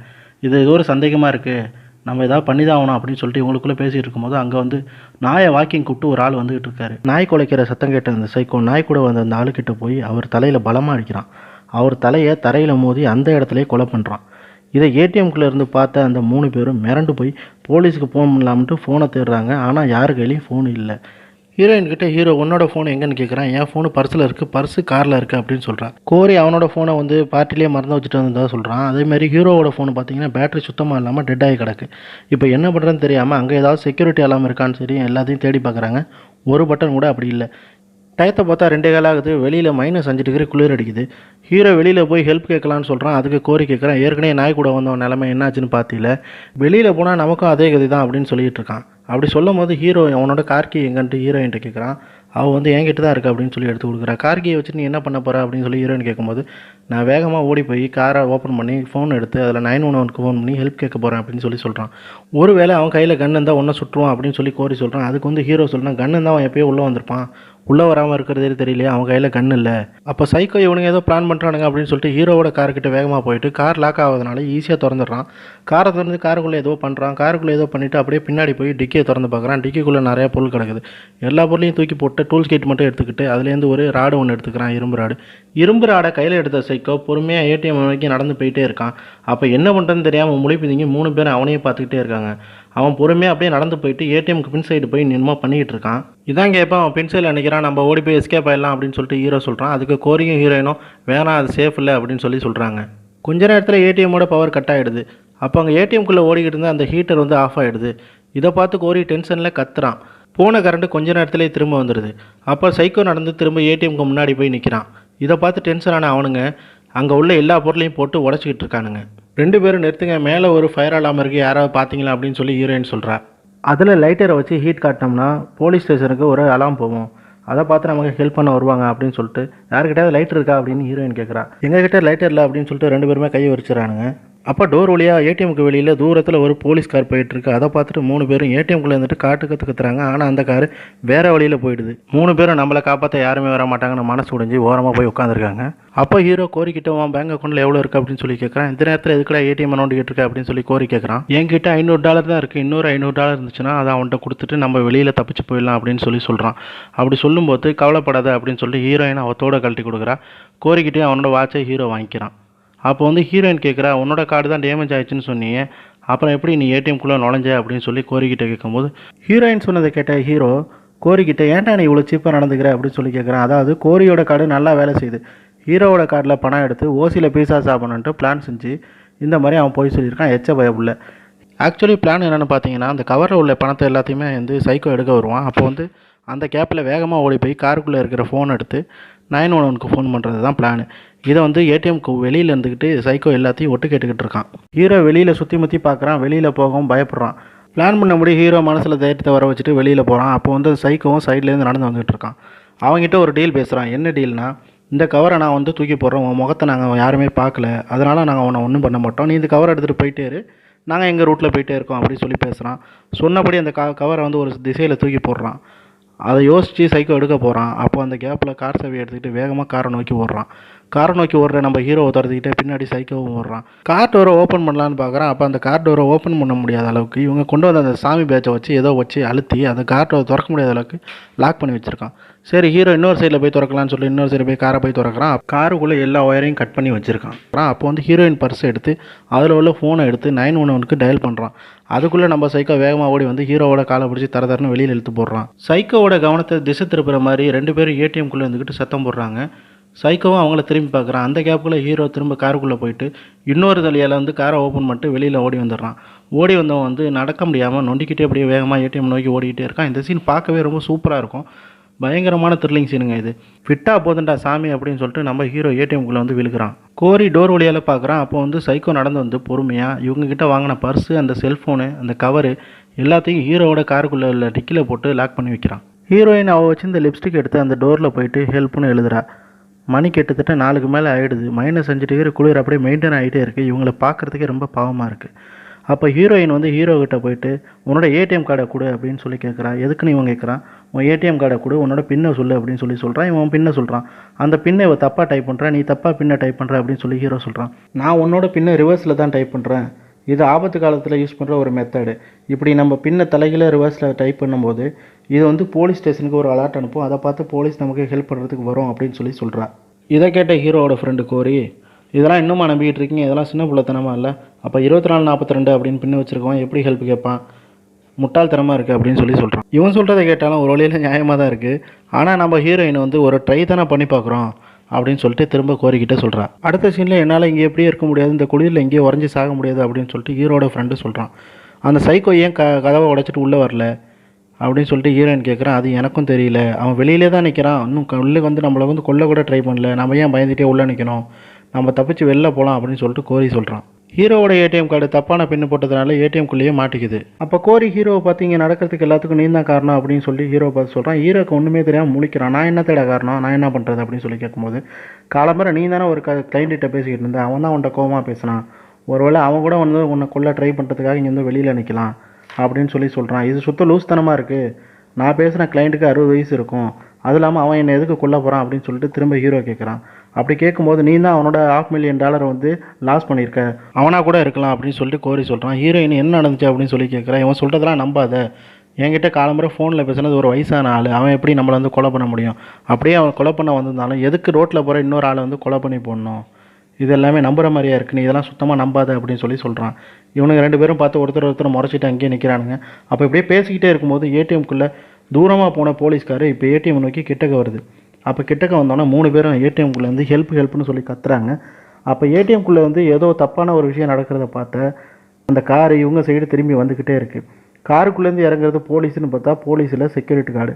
இது ஏதோ ஒரு சந்தேகமாக இருக்குது, நம்ம ஏதாவது பண்ணி தான் ஆகணும் அப்படின்னு சொல்லிட்டு இவங்களுக்குள்ளே பேசிகிட்டு இருக்கும்போது அங்கே வந்து நாயை வாக்கிங் கூப்பிட்டு ஒரு ஆள் வந்துகிட்டு இருக்காரு. நாய் குலைக்கிற சத்தம் கேட்ட அந்த சைக்கோ நாய் கூட வந்த அந்த ஆளுக்கிட்ட போய் அவர் தலையில் பலமாக அடிக்கிறான். அவர் தலையை தரையில் மோதி அந்த இடத்துலையே கொலை பண்ணுறான். இதை ஏடிஎம்குள்ளே இருந்து பார்த்த அந்த 3 பேரும் மிரண்டு போய் போலீஸுக்கு ஃபோன் பண்ணலாம்ட்டு ஃபோனை தேடுறாங்க. ஆனால் யாரு கையிலையும் ஃபோன் இல்லை. ஹீரோயின் கிட்ட ஹீரோ, உன்னோட ஃபோன் எங்கன்னு கேட்குறான். என் ஃபோனு பர்ஸில் இருக்குது, பர்ஸு காரில் இருக்குது அப்படின்னு சொல்கிறான். கோரி அவனோட ஃபோனை வந்து பார்ட்டிலே மறந்து வச்சுட்டு வந்ததாக சொல்கிறான். அதேமாதிரி ஹீரோவோட ஃபோனு பார்த்தீங்கன்னா பேட்டரி சுத்தமாக இல்லாமல் டெட் ஆகி கிடக்கு. இப்போ என்ன பண்ணுறதுன்னு தெரியாமல் அங்கே ஏதாவது செக்யூரிட்டி அலாம் இருக்கான்னு சரி எல்லாத்தையும் தேடி பார்க்குறாங்க. ஒரு பட்டன் கூட அப்படி இல்லை. டயத்தை பார்த்தா 2 கால் ஆகுது. வெளியில் -5 டிகிரி குளிர் அடிக்குது. ஹீரோ வெளியில் போய் ஹெல்ப் கேட்கலான்னு சொல்கிறான். அதுக்கு கோரி கேட்குறான், ஏற்கனவே நாய் கூட வந்தவன் நிலைமை என்னாச்சுன்னு பார்த்தில, வெளியில் போனால் நமக்கும் அதே கதி தான் அப்படின்னு சொல்லிட்டு இருக்கான். அப்படி சொல்லும்போது ஹீரோ அவனோட கார் கீ எங்கன்ட்டு ஹீரோயின்ட்ட கேட்குறான். அவள் வந்து என்கிட்ட தான் இருக்குது அப்படின்னு சொல்லி எடுத்து கொடுக்குறா. கார் கீயை வச்சுட்டு நீ என்ன பண்ண போகிற அப்படின்னு சொல்லி ஹீரோயின் கேட்கும்போது, நான் வேகமாக ஓடி போய் காரை ஓப்பன் பண்ணி ஃபோன் எடுத்து அதில் 911க்கு ஃபோன் பண்ணி ஹெல்ப் கேட்க போகிறேன் அப்படின்னு சொல்லி சொல்கிறான். ஒருவேளை அவன் கையில் கன் இருந்தால் ஒன்றை சுட்டுருவான் அப்படின்னு சொல்லி கோரி சொல்கிறான். அதுக்கு வந்து ஹீரோ சொல்கிறான், கன் இருந்தால் அவன் எப்போயோ உள்ளே வந்திருப்பான், உள்ளே வராமல் இருக்கிறதே தெரியலையா, அவன் கையில் கன் இல்லை. அப்போ சைக்கோ இவனுங்க ஏதோ பிளான் பண்ணுறானுங்க அப்படின்னு சொல்லிட்டு ஹீரோவோட கார்கிட்ட வேகமாக போயிட்டு கார் லாக் ஆகாதனால ஈஸியாக திறந்துடுறான். காரை திறந்து காருக்குள்ளே ஏதோ பண்ணுறான். காருக்குள்ளே ஏதோ பண்ணிவிட்டு அப்படியே பின்னாடி போய் டிக்கியை திறந்து பார்க்குறான். டிக்கிக்குள்ளே நிறையா பொருள் கிடக்குது. எல்லா பொருளையும் தூக்கி போட்டு டூல்ஸ் கிட் மட்டும் எடுத்துக்கிட்டு அதுலேருந்து ஒரு ராடு ஒன்று எடுத்துக்கிறான், இரும்பு ராடு. இரும்பு ராடை கையில் எடுத்த சைக்கோ பொறுமையாக ஏடிஎம் வரைக்கும் நடந்து போயிட்டே இருக்கான். அப்போ என்ன பண்ணுறதுன்னு தெரியாமல் முழிப்பிதிங்க 3 பேர் அவனையே பார்த்துக்கிட்டே இருக்காங்க. அவன் பொறுமையாக அப்படியே நடந்து போயிட்டு ஏடிஎம்க்கு பின் சைடு போய் நின்மா பண்ணிக்கிட்டு இருக்கான். இதான் கேட்பான். அவன் பின் சைடில் நினைக்கிறான், நம்ம ஓடி போய் எஸ்கேப் ஆயிடலாம் அப்படின்னு சொல்லிட்டு ஹீரோ சொல்கிறான். அதுக்கு கோரியும் ஹீரோயினும் வேணாம், அது சேஃப் இல்லை அப்படின்னு சொல்லி சொல்கிறாங்க. கொஞ்ச நேரத்தில் ஏடிஎம்மோட பவர் கட் ஆகிடுது. அப்போ அங்கே ஏடிஎம்குள்ளே ஓடிக்கிட்டு இருந்தால் அந்த ஹீட்டர் வந்து ஆஃப் ஆகிடுது. இதை பார்த்து கோரி டென்ஷனில் கத்துறான். போன கரண்ட்டு கொஞ்ச நேரத்துலேயே திரும்ப வந்துடுது. அப்போ சைக்கோ நடந்து திரும்ப ஏடிஎம்க்கு முன்னாடி போய் நிற்கிறான். இதை பார்த்து டென்ஷனான அவனுங்க அங்கே உள்ள எல்லா பொருளையும் போட்டு உடச்சிக்கிட்டு இருக்கானுங்க. 2 பேரும் நிறுத்துங்க, மேலே ஒரு ஃபயர் அலாரம் இருக்குது, யாராவது பார்த்தீங்களா அப்படின்னு சொல்லி ஹீரோயின் சொல்கிறா. அதில் லைட்டரை வச்சு ஹீட் காட்டினோம்னா போலீஸ் ஸ்டேஷனுக்கு ஒரு அலாம் போகும், அதை பார்த்து நமக்கு ஹெல்ப் பண்ண வருவாங்க அப்படின்னு சொல்லிட்டு, யாருக்கிட்டாவது லைட்டர் இருக்கா அப்படின்னு ஹீரோயின் கேட்குறா. எங்ககிட்ட லைட்டர் இல்லை அப்படின்னு சொல்லிட்டு 2 பேருமே கையை வச்சுறானுங்க. அப்போ டோர் வழியாக ஏடிஎம்க்கு வெளியில் தூரத்தில் ஒரு போலீஸ் கார் போயிட்டுருக்கு. அதை பார்த்துட்டு 3 பேரும் ஏடிஎம்குள்ளே இருந்துட்டு கற்றுறாங்க. ஆனால் அந்த கார் வேறு வழியில் போயிடுது. 3 பேரும் நம்மளை காப்பாற்ற யாருமே வர மாட்டாங்கன்னு மனசு உடைஞ்சு ஓரமாக போய் உட்காந்துருக்காங்க. அப்போ ஹீரோ கோரிக்கிட்ட உன் பேங்க் அக்கௌண்ட்டில் எவ்வளோ இருக்குது அப்படின்னு சொல்லி கேட்குறான். இந்த நேரத்தில் எதுக்குடா ஏடிஎம் நோண்டிக்கிட்டு இருக்கா அப்படின்னு சொல்லி கோரி கேட்குறான். என்கிட்ட $500 தான் இருக்குது, இன்னொரு $500 இருந்துச்சுன்னா அதை அவன்கிட்ட கொடுத்துட்டு நம்ம வெளியில் தப்பிச்சு போயிடலாம் அப்படின்னு சொல்லி சொல்கிறான். அப்படி சொல்லும்போது கவலைப்படாத அப்படின்னு சொல்லி ஹீரோயின் அவத்தோட கழட்டி கொடுக்குறா. கோரிக்கிட்டே அவனோட வாட்சை ஹீரோ வாங்கிக்கிறான். அப்போ வந்து ஹீரோயின் கேட்குறா, உன்னோட கார்டு தான் டேமேஜ் ஆயிடுச்சுன்னு சொன்னீங்க, அப்புறம் எப்படி நீ ஏடிஎம்குள்ளே நுழைஞ்ச அப்படின்னு சொல்லி கோரிக்கிட்ட கேட்கும்போது, ஹீரோயின் சொன்னதை கேட்ட ஹீரோ கோரிக்கிட்ட ஏன்டா நீ இவ்வளோ சீப்பாக நடந்துக்கிற அப்படின்னு சொல்லி கேட்குறான். அதாவது கோரியோட கார்டு நல்லா வேலை செய்யுது, ஹீரோவோட கார்டில் பணம் எடுத்து ஓசியில் பீஸா சாப்பிடணுன்ட்டு பிளான் செஞ்சு இந்த மாதிரி அவன் போய் சொல்லியிருக்கான். பயப்புள்ள ஆக்சுவலி பிளான் என்னென்னு பார்த்தீங்கன்னா, அந்த கவரில் உள்ள பணத்தை எல்லாத்தையுமே வந்து சைக்கோ எடுக்க வருவான். அப்போ வந்து அந்த கேப்பில் வேகமாக ஓடி போய் காருக்குள்ளே இருக்கிற ஃபோன் எடுத்து 911க்கு ஃபோன் பண்ணுறது தான் பிளான். இதை வந்து ஏடிஎம்க்கு வெளியில் இருந்துக்கிட்டு சைக்கோ எல்லாத்தையும் ஒட்டு கேட்டுக்கிட்டு இருக்கான். ஹீரோ வெளியில் சுற்றி முற்றி பார்க்குறான், வெளியில் போகவும் பயப்படுறான். பிளான் பண்ணபடி ஹீரோ மனசில் தைரியத்தை வர வச்சுட்டு வெளியில் போகிறான். அப்போ வந்து சைக்கோவும் சைட்லேருந்து நடந்து வந்துகிட்டு இருக்கான். அவங்ககிட்ட ஒரு டீல் பேசுகிறான். என்ன டீல்னா, இந்த கவரை நான் வந்து தூக்கி போடுறோம், உன் முகத்தை நாங்கள் யாருமே பார்க்கல, அதனால் நாங்கள் உன்னை ஒன்றும் பண்ண மாட்டோம், நீ இந்த கவரை எடுத்துகிட்டு போயிட்டே இரு, நாங்கள் எங்கள் ரூட்டில் போயிட்டே இருக்கோம் அப்படின்னு சொல்லி பேசுகிறான். சொன்னபடி அந்த கவரை வந்து ஒரு திசையில் தூக்கி போடுறான். அதை யோசித்து சைக்கோ எடுக்க போகிறான். அப்போ அந்த கேப்பில் கார் சேவையை எடுத்துக்கிட்டு வேகமாக காரை நோக்கி ஓடுறான். காரை நோக்கி ஓடுற நம்ம ஹீரோவை துரத்துக்கிட்டே பின்னாடி சைக்கோவும் ஓடுறான். கார் டோரை ஓப்பன் பண்ணலான்னு பார்க்குறான். அப்போ அந்த கார் டோரை ஓப்பன் பண்ண முடியாத அளவுக்கு இவங்க கொண்டு வந்த அந்த சாமி பேட்சை வச்சு ஏதோ வச்சு அழுத்தி அந்த கார் டோரை திறக்க முடியாத அளவுக்கு லாக் பண்ணி வச்சுருக்கான். சரி, ஹீரோ இன்னொரு சைடில் போய் திறக்கலான்னு சொல்லி இன்னொரு சைடில் போய் காரை போய் திறக்கிறான். காருக்குள்ளே எல்லா ஒயரையும் கட் பண்ணி வச்சுருக்கான். அப்போ வந்து ஹீரோயின் பர்ஸை எடுத்து அதில் உள்ள ஃபோனை எடுத்து 911க்கு டயல் பண்ணுறான். அதுக்குள்ளே நம்ம சைக்கோ வேகமாக ஓடி வந்து ஹீரோவோட காலை பிடிச்சி தரன்னு வெளியில் இழுத்து போடுறான். சைக்கோவோட கவனத்தை திசை திருப்புற மாதிரி 2 பேரும் ஏடிஎம்குள்ளே இருந்துக்கிட்டு சத்தம் போடுறாங்க. சைக்கோவும் அவங்கள திரும்பி பார்க்குறான். அந்த கேப்புக்குள்ளே ஹீரோ திரும்ப காருக்குள்ளே போயிட்டு இன்னொரு தலையால் வந்து காரை ஓப்பன் பண்ணிட்டு வெளியில் ஓடி வந்துடுறான். ஓடி வந்தவன் வந்து நடக்க முடியாமல் நொண்டிக்கிட்டே அப்படியே வேகமாக ஏடிஎம் நோக்கி ஓடிக்கிட்டே இருக்கான். இந்த சீன் பார்க்கவே ரொம்ப சூப்பராக இருக்கும். பயங்கரமான த்ரில்லிங் சீனுங்க இது. ஃபிட்டாக போதுண்டா சாமி அப்படின்னு சொல்லிட்டு நம்ம ஹீரோ ஏடிஎம்குள்ளே வந்து விழுகிறான். கோரி டோர் வழியால் பார்க்குறான். அப்போ வந்து சைக்கோ நடந்து வந்து பொறுமையாக இவங்ககிட்ட வாங்கின பர்ஸு, அந்த செல்ஃபோனு, அந்த கவரு எல்லாத்தையும் ஹீரோவோட காருக்குள்ளே உள்ள டிக்கியில் போட்டு லாக் பண்ணி வைக்கிறான். ஹீரோயின் அவள் வச்சு இந்த லிப்ஸ்டிக் எடுத்து அந்த டோரில் போயிட்டு ஹெல்ப்னு எழுதுறா. மணி கிட்டத்தட்ட 4க்கு மேலே ஆகிடுது. -5 டிகிரி குளிர் அப்படியே மெயின்டைன் ஆகிட்டே இருக்குது. இவங்கள பார்க்குறதுக்கே ரொம்ப பாவமாக இருக்குது. அப்போ ஹீரோயின் வந்து ஹீரோக்கிட்ட போயிட்டு உன்னோட ஏடிஎம் கார்டை கொடு அப்படின்னு சொல்லி கேட்குறா. எதுக்குன்னு இவன் கேட்குறான். உன் ஏடிஎம் கார்டை கொடு, உன்னோட பின்னை சொல்லு அப்படின்னு சொல்லி சொல்கிறான். இவன் பின்னை சொல்கிறான். அந்த பின்னை இவன் தப்பாக டைப் பண்ணுறான், நீ தப்பாக பின்னை டைப் பண்ணுற அப்படின்னு சொல்லி ஹீரோ சொல்கிறான். நான் உன்னோட பின்னை ரிவர்ஸில் தான் டைப் பண்ணுறேன், இது ஆபத்து காலத்தில் யூஸ் பண்ணுற ஒரு மெத்தடு. இப்படி நம்ம பின்னை தலைகீழ ரிவர்ஸில் டைப் பண்ணும்போது இது வந்து போலீஸ் ஸ்டேஷனுக்கு ஒரு அலர்ட் அனுப்பும், அதை பார்த்து போலீஸ் நமக்கு ஹெல்ப் பண்ணுறதுக்கு வரும் அப்படின்னு சொல்லி சொல்கிறான். இதை கேட்ட ஹீரோவோட ஃப்ரெண்டு கோரி, இதெல்லாம் இன்னுமா நம்பிக்கிட்டு இருக்கீங்க, இதெல்லாம் சின்ன பிள்ளைத்தனமா இல்லை, அப்போ 24-42 அப்படின்னு பின்ன வச்சுருக்கோம், எப்படி ஹெல்ப் கேட்பான், முட்டாள்தனமாக இருக்குது அப்படின்னு சொல்லி சொல்கிறான். இவன் சொல்கிறத கேட்டாலும் ஒரு வழியில் நியாயமாக தான் இருக்குது. ஆனால் நம்ம ஹீரோயின் வந்து ஒரு ட்ரை தானே பண்ணி பார்க்குறோம் அப்படின்னு சொல்லிட்டு திரும்ப கோரிக்கிட்டே சொல்கிறான். அடுத்த சீனில் என்னால் இங்கே எப்படியே இருக்க முடியாது, இந்த குளிரில் எங்கேயே உறைஞ்சி சாக முடியாது அப்படின்னு சொல்லிட்டு ஹீரோட ஃப்ரெண்டு சொல்கிறான். அந்த சைக்கோ ஏன் கதவை உடைச்சிட்டு உள்ளே வரல அப்படின்னு சொல்லிட்டு ஹீரோயின் கேட்குறான். அது எனக்கும் தெரியல, அவன் வெளியிலே தான் நிற்கிறான், இன்னும் உள்ளே வந்து நம்மளை வந்து கொல்ல கூட ட்ரை பண்ணல, நம்ம ஏன் பயந்துகிட்டே உள்ளே நிற்கணும், நம்ம தப்பிச்சு வெளில போகலாம் அப்படின்னு சொல்லிட்டு கோரி சொல்கிறான். ஹீரோவோட ஏடிஎம் கார்டு தப்பான பின்னு போட்டதுனால ஏடிஎம்குள்ளேயே மாட்டிக்குது. அப்போ கோரி ஹீரோவை பார்த்து இங்கே நடக்கிறதுக்கு எல்லாத்துக்கும் நீ தான் காரணம் அப்படின்னு சொல்லி ஹீரோ பார்த்து சொல்கிறான். ஹீரோக்கு ஒன்றுமே தெரியாமல் முழிக்கிறான். நான் என்ன தேட காரணம், நான் என்ன பண்ணுறது அப்படின்னு சொல்லி கேட்கும்போது, காலம்பரை நீ தானே ஒரு கிளைண்ட்டிட்ட பேசிக்கிட்டு இருந்தேன், அவன் தான் உன்ட்ட கோவமாக பேசினான், ஒருவேளை அவன் கூட வந்து உன்னை கொள்ள ட்ரை பண்ணுறதுக்காக இங்கே வந்து வெளியில் நிற்கலாம் அப்படின்னு சொல்லி சொல்கிறான். இது சுத்த லூஸ்தனமாக இருக்குது. நான் பேசுகிற கிளைண்ட்டுக்கு 60 வயசு இருக்கும், அது இல்லாமல் அவன் என்னை எதுக்கு கொல்ல போகிறான் அப்படின்னு சொல்லிட்டு திரும்ப ஹீரோ கேட்குறான். அப்படி கேட்கும்போது நீ தான் அவனோட $500,000 வந்து லாஸ் பண்ணியிருக்க, அவனாக கூட இருக்கலாம் அப்படின்னு சொல்லிட்டு கோரி சொல்கிறான். ஹீரோயின் என்ன நடந்துச்சு அப்படின்னு சொல்லி கேட்குறான். இவன் சொல்கிறதெல்லாம் நம்பாத, என்கிட்ட காலம்புற ஃபோனில் பேசுனது ஒரு வயசான ஆள், அவன் எப்படி நம்மளை வந்து கொலை பண்ண முடியும், அப்படியே அவன் கொலை பண்ண வந்திருந்தாலும் எதுக்கு ரோட்டில் போகிற இன்னொரு ஆளை வந்து கொலை பண்ணி போடணும், இது எல்லாமே நம்புகிற மாதிரியா இருக்குது, நீ இதெல்லாம் சுத்தமாக நம்பாத அப்படின்னு சொல்லி சொல்கிறான். இவனுங்க 2 பேரும் பார்த்து ஒருத்தர் முறைச்சிட்டு அங்கேயே நிற்கிறானுங்க. அப்போ இப்படியே பேசிக்கிட்டே இருக்கும்போது ஏடிஎம்குள்ளே தூரமாக போன போலீஸ்காரர் இப்போ ஏடிஎம் நோக்கி கிட்டக்க வருது. அப்போ கிட்டக்க வந்தோன்னா 3 பேரும் ஏடிஎம்குள்ளே வந்து ஹெல்ப்னு சொல்லி கத்துறாங்க. அப்போ ஏடிஎம்குள்ளே வந்து ஏதோ தப்பான ஒரு விஷயம் நடக்கிறத பார்த்த அந்த காரு இவங்க சைடு திரும்பி வந்துக்கிட்டே இருக்குது. காருக்குள்ளேருந்து இறங்குறது போலீஸ்னு பார்த்தா போலீஸில் செக்யூரிட்டி கார்டு.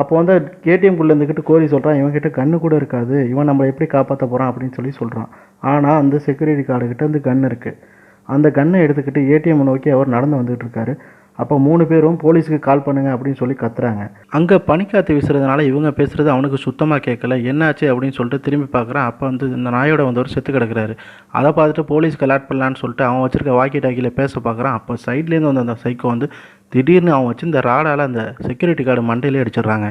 அப்போ வந்து ஏடிஎம்குள்ளே இருந்துக்கிட்டு கோரி சொல்கிறான், இவன்கிட்ட கன்று கூட இருக்காது, இவன் நம்மளை எப்படி காப்பாற்ற போகிறான் அப்படின்னு சொல்லி சொல்கிறான். ஆனால் அந்த செக்யூரிட்டி கார்டுக்கிட்ட வந்து கன் இருக்குது. அந்த கன்னை எடுத்துக்கிட்டு ஏடிஎம் நோக்கி அவர் நடந்து வந்துகிட்டு இருக்காரு. அப்போ 3 பேரும் போலீஸுக்கு கால் பண்ணுங்க அப்படின்னு சொல்லி கத்துறாங்க. அங்கே பனிக்காற்று வீசுறதுனால இவங்க பேசுகிறது அவனுக்கு சுத்தமாக கேட்கல. என்னாச்சு அப்படின்னு சொல்லிட்டு திரும்பி பார்க்குறான். அப்போ வந்து இந்த நாயோட வந்தவர் செத்து கிடக்குறாரு. அதை பார்த்துட்டு போலீஸ்க்கு அலர்ட் பண்ணலான்னு சொல்லிட்டு அவன் வச்சிருக்க வாக்கி டாக்கியில் பேச பார்க்குறான். அப்போ சைட்லேருந்து வந்து அந்த சைக்கோ வந்து திடீர்னு அவன் வச்சு இந்த ராடால் அந்த செக்யூரிட்டி கார்டு மண்டையிலே அடிச்சிடுறாங்க.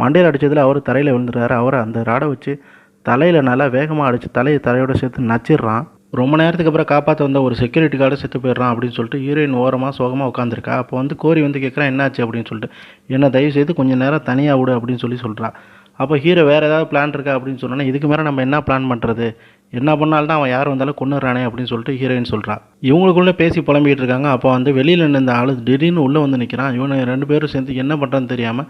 மண்டையில் அடித்ததில் அவர் தரையில் விழுந்துடுறாரு. அவரை அந்த ராடை வச்சு தலையில் நல்லா வேகமாக அடித்து தலையோட சேர்த்து நச்சிடுறான். ரொம்ப நேரத்துக்கு அப்புறம் காப்பாற்ற வந்த ஒரு செக்யூரிட்டி கார்டு செத்து போயிடுறான் அப்படின்னு சொல்லிட்டு ஹீரோயின் ஓரமாக சோகமாக உட்காந்துருக்கா. அப்போ வந்து கோரி வந்து கேட்குறான், என்னாச்சு அப்படின்னு சொல்லிட்டு. என்ன தயவு செய்து கொஞ்சம் நேரம் தனியாக விடு அப்படின்னு சொல்லி சொல்கிறான். அப்போ ஹீரோ வேறு ஏதாவது பிளான் இருக்கா அப்படின்னு சொன்னோன்னா, இதுக்கு மேலே நம்ம என்ன பிளான் பண்ணுறது, என்ன பண்ணாலும் தான் அவன் யார் வந்தாலும் கொண்டுறானே அப்படின்னு சொல்லிட்டு ஹீரோயின் சொல்கிறான். இவங்களுக்குள்ளே பேசி புலம்பிகிட்டு இருக்காங்க. அப்போ வந்து வெளியில் நின்ற ஆள் திடீர்னு உள்ளே வந்து நிற்கிறான். இவனை 2 பேரும் சேர்ந்து என்ன பண்ணுறதுன்னு தெரியாமல்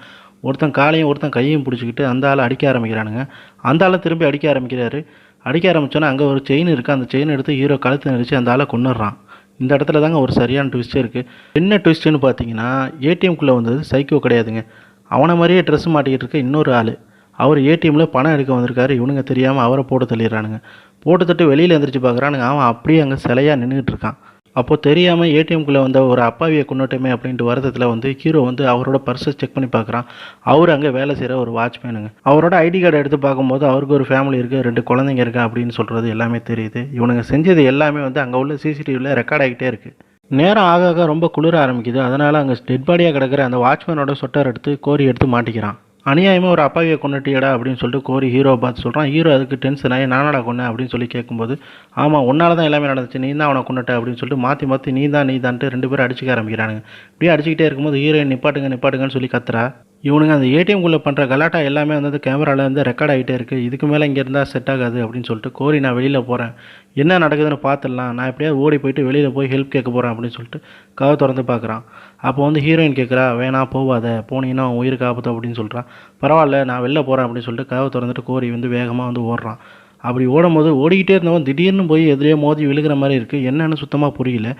ஒருத்தன் காலையும் ஒருத்தன் கையையும் பிடிச்சிக்கிட்டு அந்த ஆளை அடிக்க ஆரம்பிக்கிறானுங்க. அந்த ஆளை திரும்பி அடிக்க ஆரம்பிக்கிறாரு. அடிக்க ஆரம்பித்தோன்னா அங்கே ஒரு செயின் இருக்குது. அந்த செயின் எடுத்து ஹீரோ கழுத்தை நடித்து அந்த ஆளை கொண்டுடுறான். இந்த இடத்துல தாங்க ஒரு சரியான ட்விஸ்ட் இருக்குது. என்ன ட்விஸ்ட்டுன்னு பார்த்தீங்கன்னா, ஏடிஎம்குள்ளே வந்தது சைக்கோ கிடையாதுங்க, அவனை மாதிரியே ட்ரெஸ் மாட்டிக்கிட்டு இருக்க இன்னொரு ஆள். அவர் ஏடிஎம்மில் பணம் எடுக்க வந்திருக்காரு. இவனுங்க தெரியாமல் அவரை போட்டு தள்ளிடுறானுங்க. போட்டு தட்டு வெளியில் எந்திரிச்சு பார்க்குறானுங்க. அவன் அப்படியே அங்கே சிலையாக நின்றுக்கிட்டு இருக்கான். அப்போது தெரியாமல் ஏடிஎம்குள்ளே வந்த ஒரு அப்பாவியை கொண்டுட்டோமே அப்படின்ட்டு வருத்தத்தில் வந்து ஹீரோ வந்து அவரோட பர்ஸை செக் பண்ணி பார்க்குறான். அவர் அங்கே வேலை செய்கிற ஒரு வாட்ச்மேனுங்க. அவரோட ஐடி கார்டை எடுத்து பார்க்கும்போது அவருக்கு ஒரு ஃபேமிலி இருக்குது, 2 குழந்தைங்க இருக்கா அப்படின்னு சொல்கிறது எல்லாமே தெரியுது. இவனுங்க செஞ்சது எல்லாமே வந்து அங்கே உள்ள சிசிடிவியில் ரெக்கார்ட் ஆகிட்டே இருக்குது. நேரம் ஆக ஆக ரொம்ப குளிர ஆரம்பிக்குது. அதனால் அங்கே டெட் பாடியாக கிடக்கிற அந்த வாட்ச்மேனோட சொட்டர் எடுத்து கோரி எடுத்து மாட்டிக்கிறான். அநியாயமாக ஒரு அப்பாவியை கொண்டுட்டியடா அப்படின்னு சொல்லிட்டு கோரி ஹீரோவை பார்த்து சொல்கிறான். ஹீரோ அதுக்கு டென்ஷன் ஆகி நானடா கொண்டேன் அப்படின்னு சொல்லி கேட்கும்போது, ஆமாம் உன்னால தான் எல்லாமே நடந்துச்சு, நீ தான் அவனை கொண்டுட்ட அப்படின்னு சொல்லிட்டு மாற்றி நீ தான்ட்டு 2 பேரும் அடிச்சுக்க ஆரம்பிக்கிறானுங்க. இப்படியே அடிச்சுக்கிட்டே இருக்கும்போது ஹீரோயின் நிப்பாட்டுங்கன்னு சொல்லி கத்துறா. இவனுங்க அந்த ஏடிஎம்குள்ளே பண்ணுற கலாட்டா எல்லாமே வந்து கேமராவில் வந்து ரெக்கார்ட் ஆகிட்டே இருக்குது. இதுக்கு மேலே இங்கே இருந்தால் செட் ஆகாது அப்படின்னு சொல்லிட்டு கோரி நான் வெளியில் போகிறேன், என்ன நடக்குதுன்னு பார்த்துடலாம், நான் எப்படியாவது ஓடி போயிட்டு வெளியில் போய் ஹெல்ப் கேட்க போகிறேன் அப்படின்னு சொல்லிட்டு கதவை திறந்து பார்க்குறான். அப்போ வந்து ஹீரோயின் கேட்குறா, வேணாம் போகாத, போனீங்கன்னா உயிருக்கு ஆபத்து அப்படின்னு சொல்கிறான். பரவாயில்ல நான் வெளில போகிறேன் அப்படின்னு சொல்லிட்டு கதவை திறந்துட்டு கோரி வந்து வேகமாக வந்து ஓடுறான். அப்படி ஓடும்போது ஓடிக்கிட்டே இருந்தவன் திடீர்னு போய் எதிரே மோதி விழுகிற மாதிரி இருக்குது. என்னன்னு சுத்தமாக புரியல.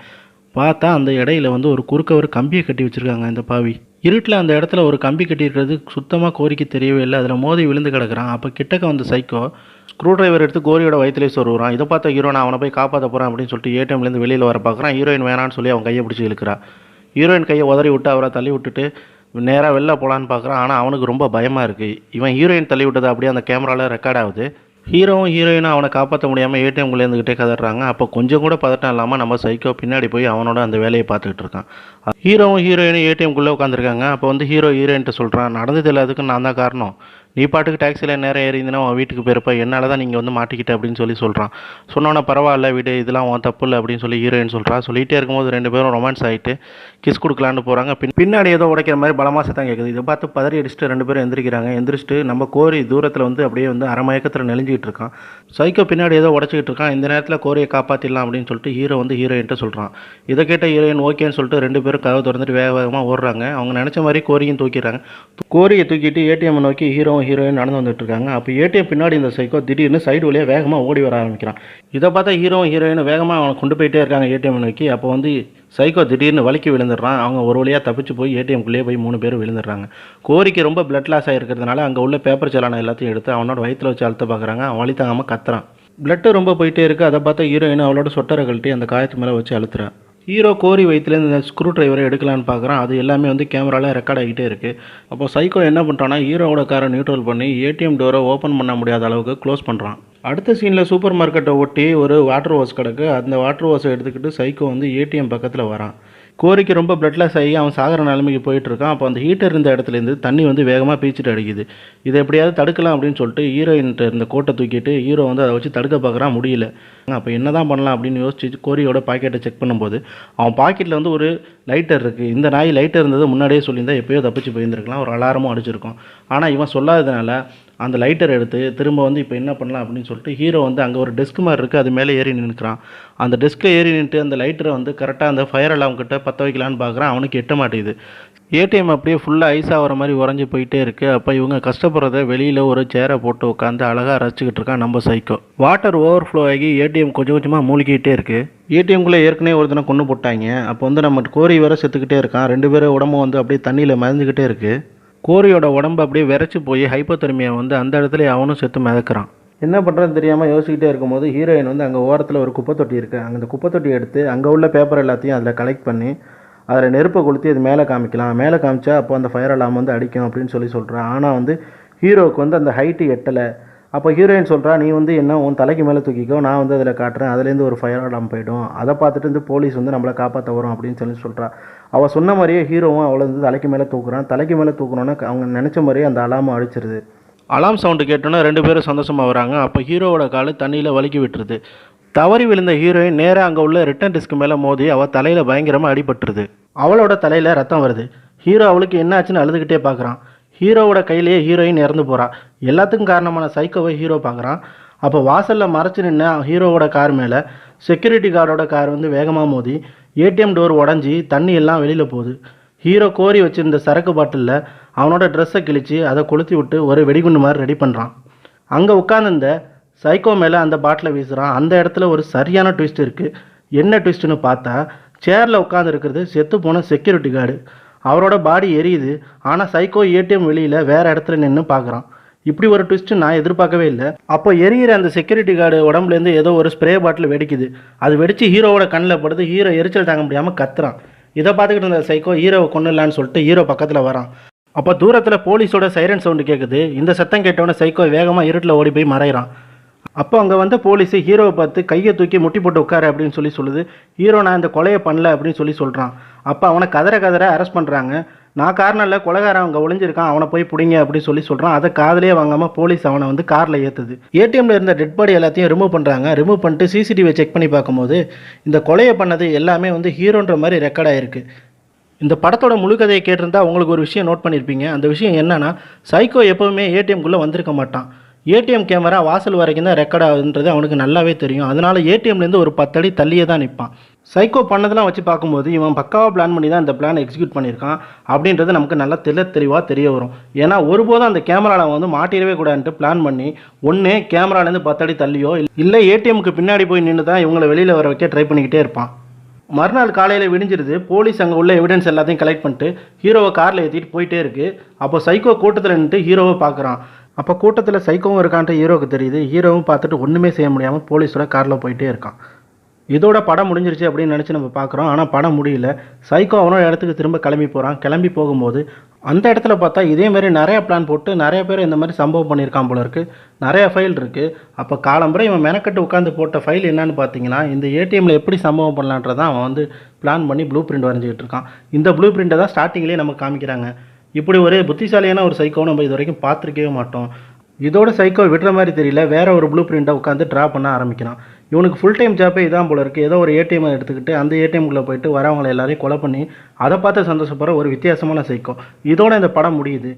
பார்த்தா அந்த இடையில வந்து ஒரு குறுக்க ஒரு கம்பியை கட்டி வச்சுருக்காங்க இந்த பாவி. இருட்டில் அந்த இடத்துல ஒரு கம்பி கட்டியிருக்கிறது சுத்தமாக கோரிக்கு தெரியவே இல்லை. அதில் மோதி விழுந்து கிடக்குறான். அப்போ கிட்டக்க வந்து சைக்கோ ஸ்க்ரூ டிரைவர் எடுத்து கோரியோட வயிற்றுலேயே சொருகிறான். இதை பார்த்த ஹீரோ நான் அவனை போய் காப்பாற்ற போகிறேன் அப்படின்னு சொல்லிட்டு ஏடிஎம்லேருந்து வெளியில் வர பார்க்குறான். ஹீரோயின் வேணான்னு சொல்லி அவன் கையை பிடிச்சி இழுக்கிறா. ஹீரோயின் கையை உதறி விட்டு அவரை தள்ளி விட்டுட்டு நேராக வெளில போகலான்னு பார்க்குறான். ஆனால் அவனுக்கு ரொம்ப பயமாக இருக்குது. இவன் ஹீரோயின் தள்ளி விட்டது அப்படியே அந்த கேமராவில் ரெக்கார்ட் ஆகுது. ஹீரோவும் ஹீரோயினும் அவனை காப்பாற்ற முடியாமல் ஏடிஎம்குள்ளே இருந்துக்கிட்டே கதறாங்க. அப்போ கொஞ்சம் கூட பதட்டம் இல்லாமல் நம்ம சைக்கோ பின்னாடி போய் அவனோட அந்த வேலையை பார்த்துக்கிட்டு இருக்கான். ஹீரோவும் ஹீரோயினும் ஏடிஎம்குள்ளே உட்காந்துருக்காங்க. அப்போ வந்து ஹீரோ ஹீரோயின்ட்டு சொல்கிறான், நடந்தது எல்லாத்துக்கும் நான் தான் காரணம், நீ பாட்டுக்கு டாக்ஸியில் நேரம் ஏறிந்தனா உன் வீட்டுக்கு போயிருப்ப, என்னால் தான் நீங்கள் வந்து மாட்டிக்கிட்ட அப்படின்னு சொல்லி சொல்கிறான். சொன்னோன்னே பரவாயில்ல விடு, இதெல்லாம் உன் தப்பு இல்லை அப்படின்னு சொல்லி ஹீரோயின் சொல்கிறா. சொல்லிகிட்டே இருக்கும்போது 2 பேரும் ரொமான்ஸ் ஆகிட்டு கிஸ் கொடுக்கலான்னு போகிறாங்க. பின்னாடி ஏதோ உடைக்கிற மாதிரி பலமாக சத்தம் கேட்குது. இதை பார்த்து பதறி அடிச்சுட்டு 2 பேரும் எந்திரிக்கிறாங்க. எந்திரிச்சிட்டு நம்ம கோரி தூரத்தில் வந்து அப்படியே வந்து அரை மயக்கத்தில் நெளிஞ்சிக்கிட்டு இருக்கான். சைக்கோ பின்னாடி ஏதோ உடச்சிக்கிட்டு இருக்கான். இந்த நேரத்தில் கோரியை காப்பாற்றிடலாம் அப்படின்னு சொல்லிட்டு ஹீரோ வந்து ஹீரோயின்ட்டு சொல்கிறான். இதை கேட்ட ஹீரோயின் ஓகேன்னு சொல்லிட்டு 2 பேரும் கதவை திறந்துட்டு வேகமாக ஓடுறாங்க. அவங்க நினச்ச மாதிரி கோரியும் தூக்கிடுறாங்க. கோரியை தூக்கிட்டு ஏடிஎம் நோக்கி ஹீரோயின் நடந்து வந்துட்டு இருக்காங்க. அப்போ ஏடிஎம் பின்னாடி இந்த சைக்கோ திடீர்னு சைடு வழியாக வேகமாக ஓடி வர ஆரம்பிக்கிறான். இதை பார்த்தா ஹீரோயின் வேகமாக அவனை கொண்டு போயிட்டே இருக்காங்க ஏடிஎம் நோக்கி. அப்போ வந்து சைக்கோ திடீர்னு வலிக்கு விழுந்துடுறான். அவங்க ஒரு வழியாக தப்பிச்சு போய் ஏடிஎம்குள்ளேயே போய் 3 பேரும் விழுந்துடுறாங்க. கோரிக்கு ரொம்ப பிளட் லாஸ் ஆகிருக்கிறதுனால அங்கே உள்ள பேப்பர் செலான எல்லாத்தையும் எடுத்து அவனோட வயிற்றில் வச்சு அழுத்த பார்க்குறாங்க. அவன் வலி தாங்காமல் கத்துறான். பிளட்டு ரொம்ப போயிட்டே இருக்குது. அதை பார்த்தா ஹீரோயின் அவளோட சொட்டரை கழட்டி அந்த காயத்து மேலே வச்சு அழுத்துறா. ஹீரோ கோரி வயிற்றுலேருந்து இந்த ஸ்க்ரூ டிரைவரை எடுக்கலான்னு பார்க்குறான். அது எல்லாமே வந்து கேமராவில் ரெக்கார்ட் ஆகிட்டே இருக்குது. அப்போ சைக்கோ என்ன பண்ணுறான்னா ஹீரோவோட காரை நியூட்ரல் பண்ணி ஏடிஎம் டோரை ஓப்பன் பண்ண முடியாத அளவுக்கு க்ளோஸ் பண்ணுறான். அடுத்த சீனில் சூப்பர் மார்க்கெட்டை ஒட்டி ஒரு வாட்டர் வாஷ் கிடக்கு. அந்த வாட்டர் வாஷை எடுத்துக்கிட்டு சைக்கோ வந்து ஏடிஎம் பக்கத்தில் வரான். கோரிக்கு ரொம்ப பிளட்லெஸ் ஆகி அவன் சாகிற நிலைமைக்கு போயிட்டுருக்கான். அப்போ அந்த ஹீட்டர் இருந்த இடத்துலேருந்து தண்ணி வந்து வேகமாக பீச்சிட்டு அடிக்குது. இதை எப்படியாவது தடுக்கலாம் அப்படின்னு சொல்லிட்டு ஹீரோயின்ட்ட இருந்த கோட்டை தூக்கிட்டு ஹீரோ வந்து அதை வச்சு தடுக்க பார்க்குறான், முடியல. அப்போ என்ன தான் பண்ணலாம் அப்படின்னு யோசிச்சு கோரியோட பாக்கெட்டை செக் பண்ணும்போது அவன் பாக்கெட்டில் வந்து ஒரு லைட்டர் இருக்குது. இந்த நாய் லைட்டர் இருந்தது முன்னாடியே சொல்லியிருந்தா எப்போயோ தப்பிச்சு போயிருந்துருக்கலாம், ஒரு அலாரமும் அடிச்சிருக்கும். ஆனால் இவன் சொல்லாததுனால அந்த லைட்டர் எடுத்து திரும்ப வந்து இப்போ என்ன பண்ணலாம் அப்படின்னு சொல்லிட்டு ஹீரோ வந்து அங்கே ஒரு டெஸ்க் மாதிரி இருக்குது, அது மேலே ஏறி நின்றுக்கிறான். அந்த டெஸ்க்கில் ஏறி நின்று அந்த லைட்டரை வந்து கரெக்டாக அந்த ஃபயர் அலாம் கிட்ட பற்ற வைக்கலான்னு பார்க்குறான். அவனுக்கு எட்ட மாட்டேங்குது. ஏடிஎம் அப்படியே ஃபுல்லாக ஐஸ் ஆகிற மாதிரி உறைஞ்சி போயிட்டே இருக்குது. அப்போ இவங்க கஷ்டப்படுறத வெளியில் ஒரு சேரை போட்டு உட்காந்து அழகாக ரசிச்சுக்கிட்டு இருக்கான் நம்ம சைக்கோ. வாட்டர் ஓவர்ஃப்ளோ ஆகி ஏடிஎம் கொஞ்சம் கொஞ்சமாக மூழ்கிட்டே இருக்குது. ஏடிஎம்குள்ளே ஏற்கனவே ஒரு தினம் கொண்டு போட்டாங்க. அப்போ வந்து நம்ம கோரி வேற செத்துக்கிட்டே இருக்கான். 2 பேரும் உடம்பு வந்து அப்படியே தண்ணியில் மறைஞ்சிக்கிட்டே இருக்குது. கோரியோட உடம்பு அப்படியே விரைச்சி போய் ஹைப்போதெர்மியா வந்து அந்த இடத்துல அவனும் செத்து மிதக்கிறான். என்ன பண்ணுறதுன்னு தெரியாமல் யோசிக்கிட்டே இருக்கும்போது ஹீரோயின் வந்து அங்கே ஓரத்தில் ஒரு குப்பை தொட்டி இருக்குது. அந்த குப்பை தொட்டி எடுத்து அங்கே உள்ள பேப்பர் எல்லாத்தையும் அதில் கலெக்ட் பண்ணி அதில் நெருப்பை கொளுத்தி அது மேலே காமிக்கலாம். மேலே காமிச்சா அப்போ அந்த ஃபயர் அலாம் வந்து அடிக்கும் அப்படின்னு சொல்கிறான். ஆனால் வந்து ஹீரோவுக்கு வந்து அந்த ஹைட்டு எட்டலை. அப்போ ஹீரோயின் சொல்கிறா, நீ வந்து என்ன உன் தலைக்கு மேலே தூக்கிக்கோ, நான் வந்து அதில் காட்டுறேன், அதுலேருந்து ஒரு ஃபயர் அலாம் போயிடும், அதை பார்த்துட்டு வந்து போலீஸ் வந்து நம்மளை காப்பாற்ற வரும் அப்படின்னு சொல்கிறா. அவள் சொன்ன மாதிரியே ஹீரோவும் அவளை வந்து தலைக்கு மேலே தூக்குறான். தலைக்கு மேலே தூக்குறோன்னா அவங்க நினச்ச மாதிரியே அந்த அலாமை அடிச்சிருது. அலாம் சவுண்டு கேட்டோன்னா 2 பேரும் சந்தோஷமாக வராங்க. அப்போ ஹீரோவோட கால் தண்ணியில் வலிக்கி விட்டுருது. தவறி விழுந்த ஹீரோயின் நேராக அங்கே உள்ள ரிட்டன் டிஸ்க் மேலே மோதி அவள் தலையில் பயங்கரமாக அடிபட்டுருது. அவளோட தலையில் ரத்தம் வருது. ஹீரோ அவளுக்கு என்ன ஆச்சுன்னு அழுதுகிட்டே பார்க்குறான். ஹீரோவோட கையிலேயே ஹீரோயின் இறந்து போகிறா. எல்லாத்துக்கும் காரணமான சைக்கோவை ஹீரோ பார்க்குறான். அப்போ வாசலில் மறைச்சி நின்று ஹீரோவோட கார் மேலே செக்யூரிட்டி கார்டோட கார் வந்து வேகமாக மோதி ஏடிஎம் டோர் உடஞ்சி தண்ணி எல்லாம் வெளியில் போகுது. ஹீரோ கோரி வச்சுருந்த சரக்கு பாட்டிலில் அவனோட ட்ரெஸ்ஸை கிழித்து அதை கொளுத்தி விட்டு ஒரு வெடிகுண்டு மாதிரி ரெடி பண்ணுறான். அங்கே உட்காந்துருந்த சைக்கோ மேலே அந்த பாட்டிலை வீசுகிறான். அந்த இடத்துல ஒரு சரியான ட்விஸ்ட் இருக்குது. என்ன ட்விஸ்ட்டுன்னு பார்த்தா சேரில் உட்காந்துருக்கிறது செத்து போன செக்யூரிட்டி கார்டு. அவரோட பாடி எரியுது. ஆனால் சைக்கோ ஏடிஎம் வெளியில் வேறு இடத்துல நின்று பார்க்குறான். இப்படி ஒரு ட்விஸ்ட்டு நான் எதிர்பார்க்கவே இல்லை. அப்போ எரியிற அந்த செக்யூரிட்டி கார்டு உடம்புலேருந்து ஏதோ ஒரு ஸ்ப்ரே பாட்டில் வெடிக்குது. அது வெடித்து ஹீரோவோட கண்ணில் படுது. ஹீரோ எரிச்சல் தாங்க முடியாமல் கத்துறான். இதை பார்த்துக்கிட்டு இருந்த சைக்கோ ஹீரோவை கொண்டுலான்னு சொல்லிட்டு ஹீரோ பக்கத்தில் வரான். அப்போ தூரத்தில் போலீஸோட சைரன் சவுண்டு கேட்குது. இந்த சத்தம் கேட்டவொடனே சைக்கோ வேகமாக இருட்டில் ஓடி போய் மறைகிறான். அப்போ அங்கே வந்த போலீஸு ஹீரோவை பார்த்து கையை தூக்கி முட்டி போட்டு உட்காரு அப்படின்னு சொல்லுது. ஹீரோ நான் இந்த கொலையை பண்ணல அப்படின்னு சொல்கிறான். அப்போ அவனை கதற அரெஸ்ட் பண்ணுறாங்க. நான் காரணம் இல்லை, கொலைகாரன் அங்கே ஒளிஞ்சிருக்கான், அவனை போய் பிடிங்க அப்படின்னு சொல்கிறான். அதை காதலே வாங்காமல் போலீஸ் அவனை வந்து காரில் ஏற்றுது. ஏடிஎம்மில் இருந்த டெட் பாடி எல்லாத்தையும் ரிமூவ் பண்ணுறாங்க. ரிமூவ் பண்ணிட்டு சிசிடிவியை செக் பண்ணி பார்க்கும்போது இந்த கொலையை பண்ணது எல்லாமே வந்து ஹீரோன்ற மாதிரி ரெக்கார்ட் ஆகிருக்கு. இந்த படத்தோட முழு கதையை கேட்டிருந்தா உங்களுக்கு ஒரு விஷயம் நோட் பண்ணியிருப்பீங்க. அந்த விஷயம் என்னன்னா, சைக்கோ எப்போவுமே ஏடிஎம்குள்ளே வந்திருக்க மாட்டான். ஏடிஎம் கேமரா வாசல் வரைக்கும் தான் ரெக்கார்ட் ஆகுதுன்றது அவனுக்கு நல்லாவே தெரியும். அதனால் ஏடிஎம்லேருந்து ஒரு 10 அடி தள்ளியே தான் நிற்பான். சைக்கோ பண்ணதெல்லாம் வச்சு பார்க்கும்போது இவன் பக்காவாக பிளான் பண்ணி தான் இந்த பிளான் எக்ஸிக்யூட் பண்ணியிருக்கான் அப்படின்றது நமக்கு நல்லா தெளிவாக தெரிய வரும். ஏன்னா ஒருபோதும் அந்த கேமராவில் வந்து மாட்டிடவே கூடாதுன்ட்டு பிளான் பண்ணி ஒன்று கேமராலேருந்து 10 அடி தள்ளியோ இல்லை ஏடிஎம்க்கு பின்னாடி போய் நின்று தான் இவங்களை வெளியில் வர வைக்க ட்ரை பண்ணிக்கிட்டே இருப்பான். மறுநாள் காலையில் விடிஞ்சிருது. போலீஸ் அங்கே உள்ள எவிடன்ஸ் எல்லாத்தையும் கலெக்ட் பண்ணிட்டு ஹீரோவை காரில் ஏற்றிட்டு போயிட்டே இருக்குது. அப்போ சைக்கோ கூட்டத்தில் நின்றுட்டு ஹீரோவை பார்க்குறான். அப்போ கூட்டத்தில் சைக்கோவும் இருக்கான்ட்டு ஹீரோவுக்கு தெரியுது. ஹீரோவும் பார்த்துட்டு ஒன்றுமே செய்ய முடியாமல் போலீஸோட காரில் போயிட்டே இருக்கான். இதோட படம் முடிஞ்சிருச்சு அப்படின்னு நினச்சி நம்ம பார்க்குறோம். ஆனால் படம் முடியல. சைக்கோ அவனோட இடத்துக்கு திரும்ப கிளம்பி போகிறான். கிளம்பி போகும்போது அந்த இடத்துல பார்த்தா இதேமாரி நிறையா பிளான் போட்டு நிறைய பேர் இந்த மாதிரி சம்பவம் பண்ணியிருக்கான் போல இருக்குது. நிறையா ஃபைல் இருக்குது. அப்போ காலம்புரை இவன் மெனக்கட்டு உட்காந்து போட்ட ஃபைல் என்னன்னு பார்த்தீங்கன்னா, இந்த ஏடிஎம்மில் எப்படி சம்பவம் பண்ணலான்றதான் அவன் வந்து பிளான் பண்ணி ப்ளூ பிரிண்ட் வரைஞ்சிக்கிட்டு இருக்கான். இந்த ப்ளூ பிரிண்ட்டை தான் ஸ்டார்டிங்லேயே நம்ம காமிக்கிறாங்க. இப்படி ஒரு புத்திசாலியான ஒரு சைக்கோ நம்ம இது வரைக்கும் பார்த்துருக்கவே மாட்டோம். இதோட சைக்கோ விடுற மாதிரி தெரியல. வேற ஒரு ப்ளூ பிரிண்ட்டை உட்காந்து ட்ரா பண்ண ஆரம்பிக்கிறான். இவனுக்கு ஃபுல் டைம் ஜாப்பே இதான் போல இருக்குது. ஏதோ ஒரு ஏடிஎம் எடுத்துக்கிட்டு அந்த ஏடிஎம்குள்ளே போயிட்டு வரவங்களை எல்லாரையும் கொலை பண்ணி அதை பார்த்து சந்தோஷப்படுற ஒரு வித்தியாசமான சைக்கோ. இதோட இந்த படம் முடியுது.